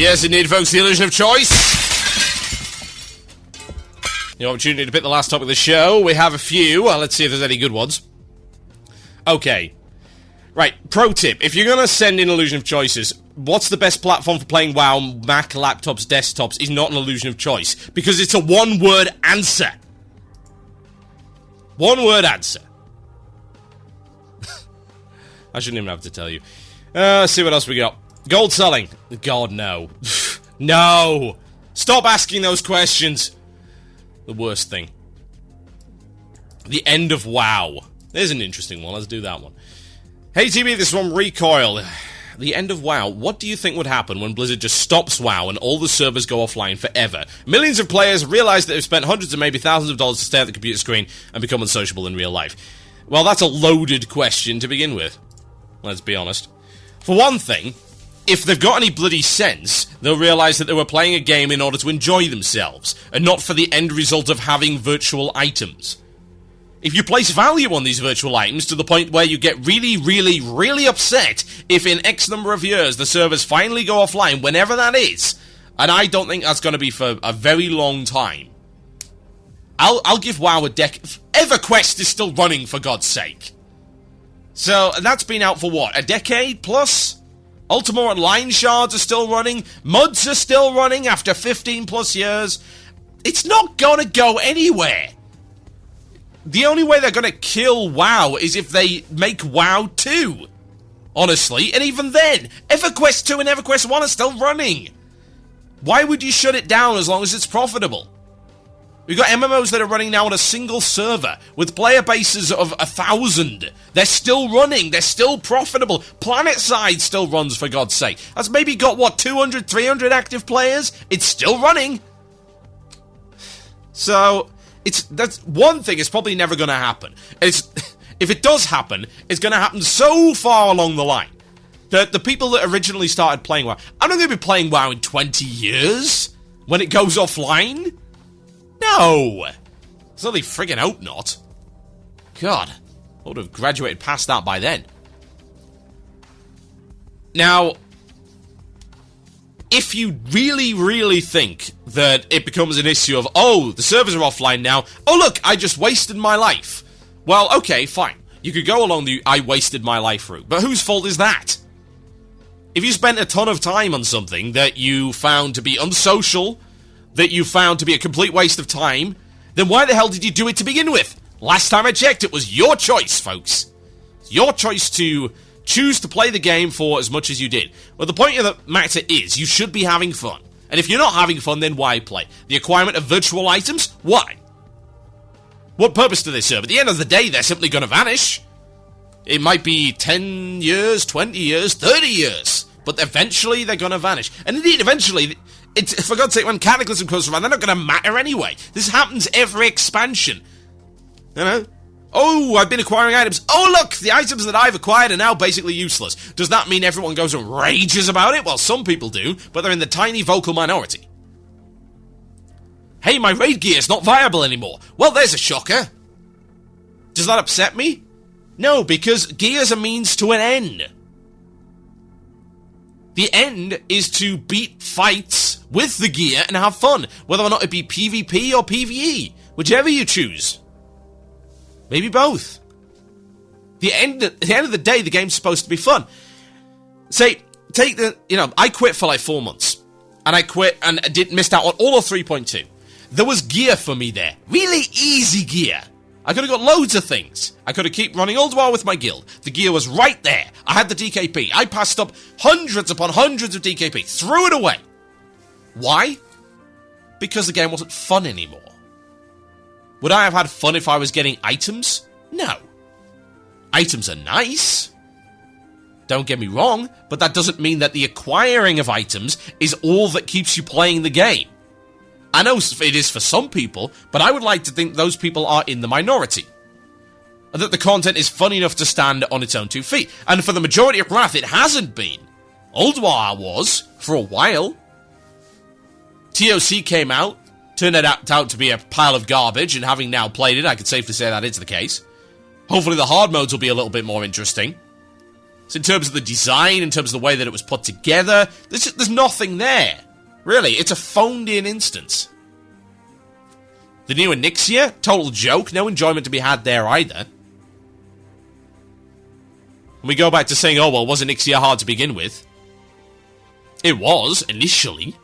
Yes, indeed, folks, the illusion of choice. The opportunity to pick the last topic of the show. We have a few. Well, let's see if there's any good ones. Okay. Right, pro tip. If you're going to send in illusion of choices, what's the best platform for playing WoW? Mac, laptops, desktops is not an illusion of choice. Because it's a one-word answer. One-word answer. I shouldn't even have to tell you. Let's see what else we got. Gold selling. God, no. No! Stop asking those questions. The worst thing. The end of WoW. There's an interesting one. Let's do that one. Hey, TV, this one, Recoil. The end of WoW. What do you think would happen when Blizzard just stops WoW and all the servers go offline forever? Millions of players realize that they've spent hundreds and maybe thousands of dollars to stare at the computer screen and become unsociable in real life. Well, that's a loaded question to begin with. Let's be honest. For one thing, if they've got any bloody sense, they'll realize that they were playing a game in order to enjoy themselves, and not for the end result of having virtual items. If you place value on these virtual items to the point where you get really, really, really upset if in X number of years the servers finally go offline, whenever that is, and I don't think that's going to be for a very long time, I'll give WoW a decade. EverQuest is still running, for God's sake. So, that's been out for what, a decade plus? Ultima Online shards are still running, mods are still running after 15 plus years. It's not gonna go anywhere. The only way they're gonna kill WoW is if they make WoW 2. Honestly, and even then, EverQuest 2 and EverQuest 1 are still running. Why would you shut it down as long as it's profitable? We've got MMOs that are running now on a single server with player bases of 1,000. They're still running. They're still profitable. PlanetSide still runs, for God's sake. That's maybe got, what, 200, 300 active players? It's still running. So, that's one thing. It's probably never going to happen. If it does happen, it's going to happen so far along the line that the people that originally started playing WoW, I'm not going to be playing WoW in 20 years when it goes offline. No! Certainly friggin' hope not. God, I would have graduated past that by then. Now, if you really, really think that it becomes an issue of, oh, the servers are offline now, oh look, I just wasted my life. Well, okay, fine. You could go along the I wasted my life route, but whose fault is that? If you spent a ton of time on something that you found to be unsocial, that you found to be a complete waste of time, then why the hell did you do it to begin with? Last time I checked, it was your choice, folks. It's your choice to choose to play the game for as much as you did. Well, the point of the matter is, you should be having fun. And if you're not having fun, then why play? The acquirement of virtual items? Why? What purpose do they serve? At the end of the day, they're simply going to vanish. It might be 10 years, 20 years, 30 years. But eventually, they're going to vanish. And indeed, eventually, for God's sake, when Cataclysm comes around, they're not going to matter anyway. This happens every expansion. You know? Oh, I've been acquiring items. Oh, look, the items that I've acquired are now basically useless. Does that mean everyone goes and rages about it? Well, some people do, but they're in the tiny vocal minority. Hey, my raid gear's not viable anymore. Well, there's a shocker. Does that upset me? No, because gear's a means to an end. The end is to beat fights with the gear and have fun, whether or not it be PvP or PvE, whichever you choose. Maybe both. At the end of the day, the game's supposed to be fun. Say, I quit for like 4 months, and I quit and missed out on all of 3.2. There was gear for me there. Really easy gear. I could have got loads of things. I could have kept running Old War with my guild. The gear was right there. I had the DKP. I passed up hundreds upon hundreds of DKP. Threw it away. Why? Because the game wasn't fun anymore. Would I have had fun if I was getting items? No. Items are nice. Don't get me wrong, but that doesn't mean that the acquiring of items is all that keeps you playing the game. I know it is for some people, but I would like to think those people are in the minority. And that the content is fun enough to stand on its own 2 feet. And for the majority of Wrath, it hasn't been. Old War was, for a while. TOC came out, turned it out to be a pile of garbage, and having now played it, I can safely say that is the case. Hopefully the hard modes will be a little bit more interesting. So in terms of the design, in terms of the way that it was put together, there's nothing there. Really, it's a phoned-in instance. The new Onyxia, total joke. No enjoyment to be had there either. And we go back to saying, oh, well, was Onyxia hard to begin with? It was, initially,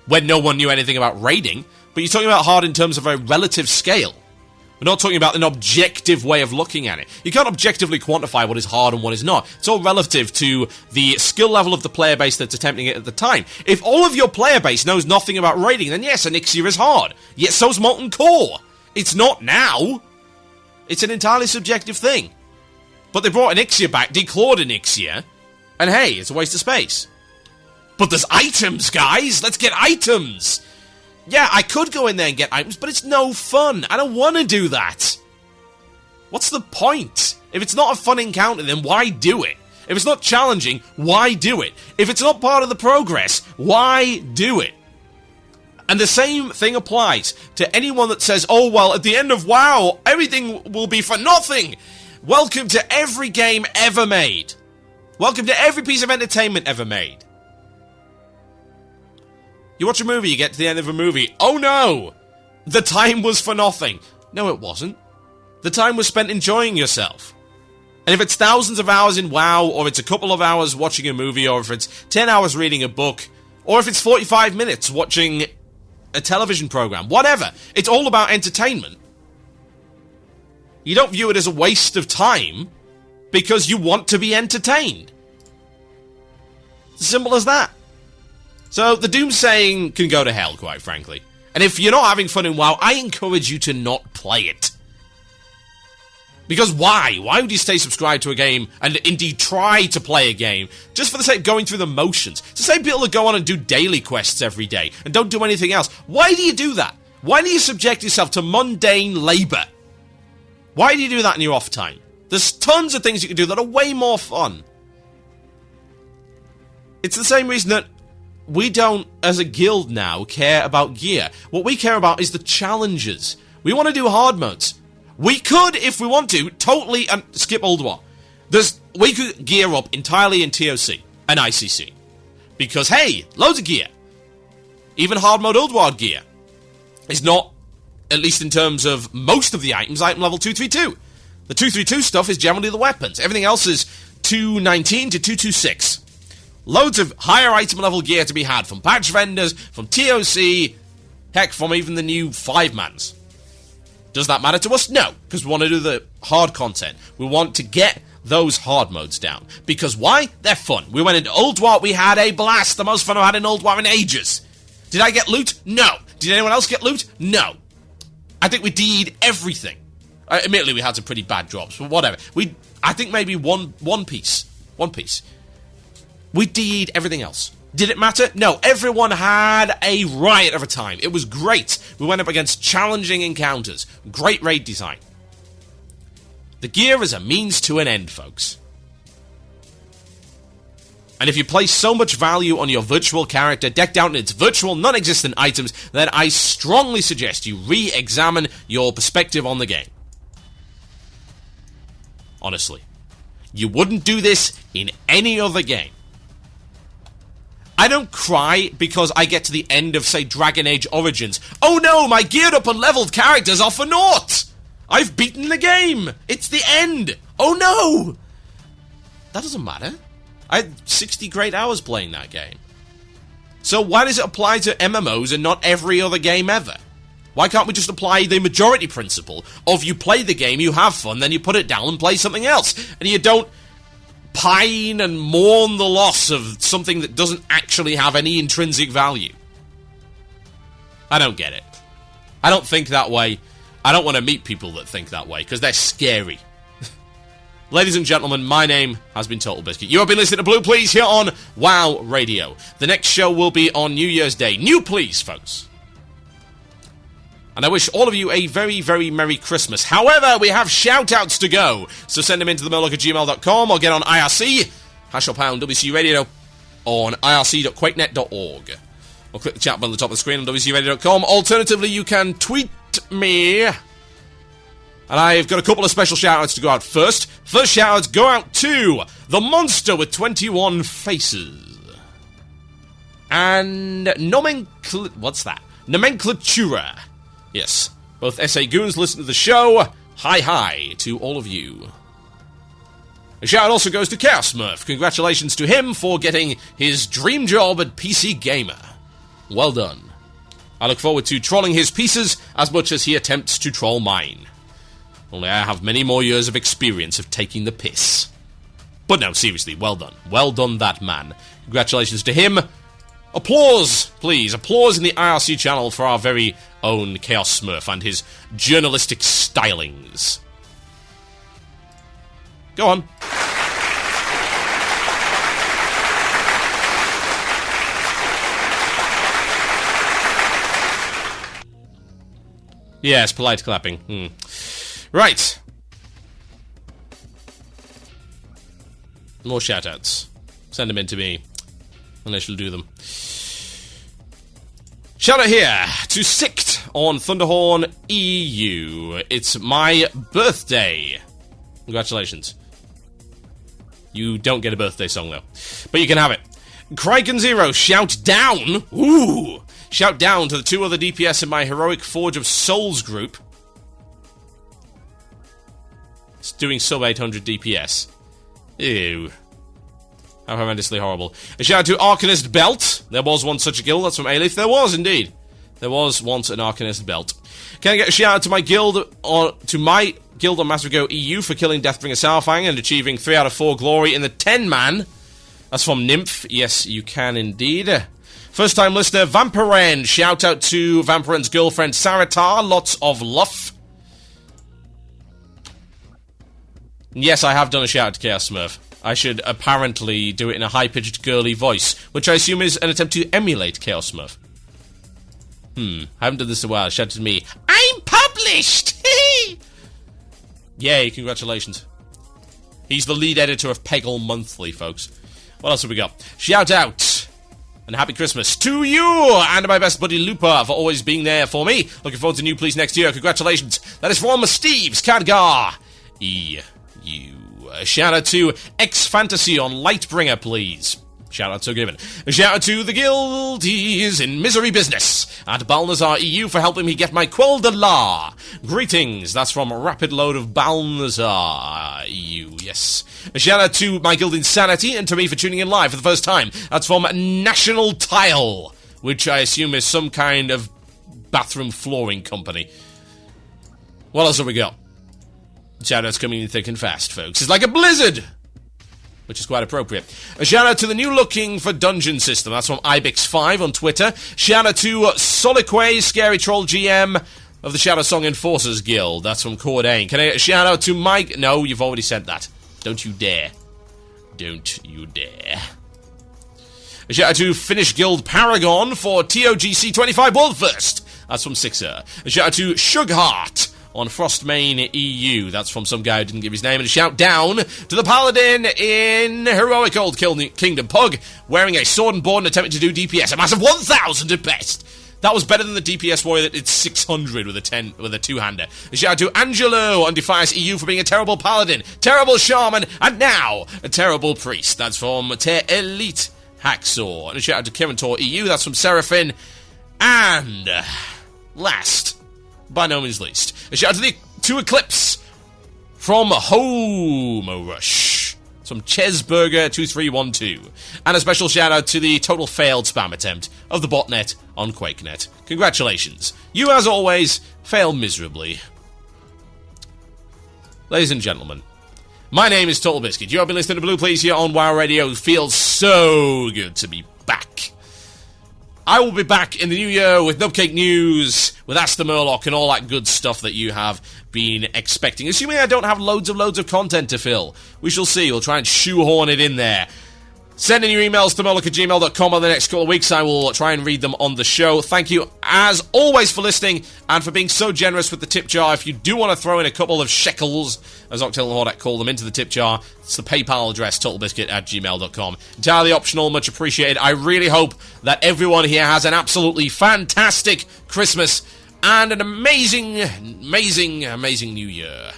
when no one knew anything about raiding, but you're talking about hard in terms of a relative scale. We're not talking about an objective way of looking at it. You can't objectively quantify what is hard and what is not. It's all relative to the skill level of the player base that's attempting it at the time. If all of your player base knows nothing about raiding, then yes, Onyxia is hard. Yet so's Molten Core. It's not now. It's an entirely subjective thing. But they brought Onyxia back, declawed Onyxia, and hey, it's a waste of space. But there's items, guys! Let's get items! Yeah, I could go in there and get items, but it's no fun. I don't want to do that. What's the point? If it's not a fun encounter, then why do it? If it's not challenging, why do it? If it's not part of the progress, why do it? And the same thing applies to anyone that says, oh, well, at the end of WoW, everything will be for nothing. Welcome to every game ever made. Welcome to every piece of entertainment ever made. You watch a movie, you get to the end of a movie. Oh no! The time was for nothing. No, it wasn't. The time was spent enjoying yourself. And if it's thousands of hours in WoW, or it's a couple of hours watching a movie, or if it's 10 hours reading a book, or if it's 45 minutes watching a television program, whatever. It's all about entertainment. You don't view it as a waste of time because you want to be entertained. It's as simple as that. So, the doomsaying can go to hell, quite frankly. And if you're not having fun in WoW, I encourage you to not play it. Because why? Why would you stay subscribed to a game and indeed try to play a game just for the sake of going through the motions? It's the same people that go on and do daily quests every day and don't do anything else. Why do you do that? Why do you subject yourself to mundane labour? Why do you do that in your off time? There's tons of things you can do that are way more fun. It's the same reason that we don't, as a guild now, care about gear. What we care about is the challenges. We want to do hard modes. We could, if we want to, totally skip Old War. We could gear up entirely in TOC and ICC. Because, hey, loads of gear. Even hard mode Old War gear is not, at least in terms of most of the items, item level 232. The 232 stuff is generally the weapons. Everything else is 219 to 226. Loads of higher item level gear to be had from patch vendors, from TOC, heck, from even the new 5-mans. Does that matter to us? No, because we want to do the hard content. We want to get those hard modes down. Because why? They're fun. We went into Old War, we had a blast. The most fun I've had in Old War in ages. Did I get loot? No. Did anyone else get loot? No. I think we did everything. Admittedly, we had some pretty bad drops, but whatever. I think maybe one piece. One piece. We did everything else. Did it matter? No. Everyone had a riot of a time. It was great. We went up against challenging encounters. Great raid design. The gear is a means to an end, folks. And if you place so much value on your virtual character decked out in its virtual, non-existent items, then I strongly suggest you re-examine your perspective on the game. Honestly. You wouldn't do this in any other game. I don't cry because I get to the end of, say, Dragon Age Origins. Oh no, my geared up and leveled characters are for naught! I've beaten the game! It's the end! Oh no! That doesn't matter. I had 60 great hours playing that game. So why does it apply to MMOs and not every other game ever? Why can't we just apply the majority principle of you play the game, you have fun, then you put it down and play something else, and you don't pine and mourn the loss of something that doesn't actually have any intrinsic value? I don't get it. I don't think that way. I don't want to meet people that think that way, because they're scary. Ladies and gentlemen, my name has been Total Biscuit. You have been listening to Blue Please here on WoW Radio. The next show will be on New Year's Day. New Please, folks. And I wish all of you a very, very Merry Christmas. However, we have shout-outs to go. So send them into themurloc@gmail.com or get on IRC, # WC Radio, on irc.quakenet.org. Or click the chat button at the top of the screen on WCRadio.com. Alternatively, you can tweet me And I've got a couple of special shout-outs to go out first. First shout-outs go out to the monster with 21 faces. And what's that? Nomenclatura. Yes, both SA Goons listen to the show. Hi to all of you. A shout-out also goes to Chaos Smurf. Congratulations to him for getting his dream job at PC Gamer. Well done. I look forward to trolling his pieces as much as he attempts to troll mine. Only I have many more years of experience of taking the piss. But no, seriously, well done. Well done, that man. Congratulations to him. Applause, please. Applause in the IRC channel for our very own Chaos Smurf and his journalistic stylings. Go on. Yes, polite clapping. Right. More shoutouts. Send them in to me, and I shall do them. Shout out here to Sicht on Thunderhorn EU. It's my birthday. Congratulations. You don't get a birthday song, though. But you can have it. Kraken Zero, shout down. Ooh. Shout down to the 2 other DPS in my Heroic Forge of Souls group. It's doing sub 800 DPS. Ew. How horrendously horrible. A shout out to Arcanist Belt. There was once such a guild. That's from Alif. There was, indeed. There was once an Arcanist Belt. Can I get a shout out to my guild on Massive Go EU for killing Deathbringer Saurfang and achieving 3 out of 4 glory in the 10-man? That's from Nymph. Yes, you can indeed. First time listener, Vampiren. Shout out to Vampiren's girlfriend, Saratar. Lots of love. Yes, I have done a shout out to Chaos Smurf. I should apparently do it in a high-pitched girly voice, which I assume is an attempt to emulate Chaos Smurf. I haven't done this in a while. Shouted to me, I'm published! Yay, congratulations. He's the lead editor of Peggle Monthly, folks. What else have we got? Shout out and happy Christmas to you and my best buddy Looper for always being there for me. Looking forward to New Please next year. Congratulations. That is from Steve's Khadgar. A shout out to X Fantasy on Lightbringer, please. Shout out so given. A shout out to the guildies in misery business at Balnazar EU for helping me get my Quell de la. Greetings. That's from Rapid Load of Balnazar EU. Yes. A shout out to my guild Insanity and to me for tuning in live for the first time. That's from National Tile, which I assume is some kind of bathroom flooring company. What else have we got? Shoutouts coming in thick and fast, folks. It's like a blizzard! Which is quite appropriate. A shout out to the new looking for dungeon system. That's from Ibex5 on Twitter. Shout out to Soliquay, Scary Troll GM of the Shadow Song Enforcers Guild. That's from Cordain. Can I get a shout out to Mike? No, you've already said that. Don't you dare. Don't you dare. A shout out to Finnish Guild Paragon for TOGC 25 World First. That's from Sixer. A shout out to Shugheart on Frostmain EU. That's from some guy who didn't give his name. And a shout down to the Paladin in Heroic Old Kingdom Pug, wearing a sword and board and attempting to do DPS. A massive 1,000 at best. That was better than the DPS warrior that did 600 with a two-hander. A shout out to Angelo on Defias EU for being a terrible Paladin, terrible Shaman, and now a terrible Priest. That's from Ter Elite Hacksaw. And a shout out to Kirantor EU. That's from Seraphin. And last, by no means least, a shout out to Eclipse from Homo Rush. Some Chesburger2312. And a special shout out to the total failed spam attempt of the botnet on QuakeNet. Congratulations. You, as always, fail miserably. Ladies and gentlemen, my name is Total Biscuit. You have been listening to Blue Please here on WoW Radio. It feels so good to be back. I will be back in the new year with Nubcake News, with Ask the Murloc, and all that good stuff that you have been expecting. Assuming I don't have loads of content to fill. We shall see. We'll try and shoehorn it in there. Send in your emails to murloc@gmail.com over the next couple of weeks. I will try and read them on the show. Thank you, as always, for listening and for being so generous with the tip jar. If you do want to throw in a couple of shekels, as Octal and Hordak call them, into the tip jar, it's the PayPal address, totalbiscuit@gmail.com. Entirely optional, much appreciated. I really hope that everyone here has an absolutely fantastic Christmas and an amazing, amazing, amazing new year.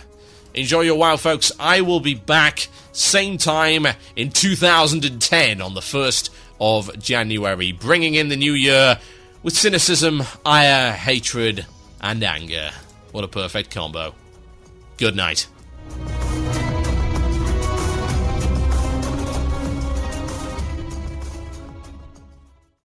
Enjoy your WoW, folks. I will be back same time in 2010 on the 1st of January, bringing in the new year with cynicism, ire, hatred, and anger. What a perfect combo. Good night.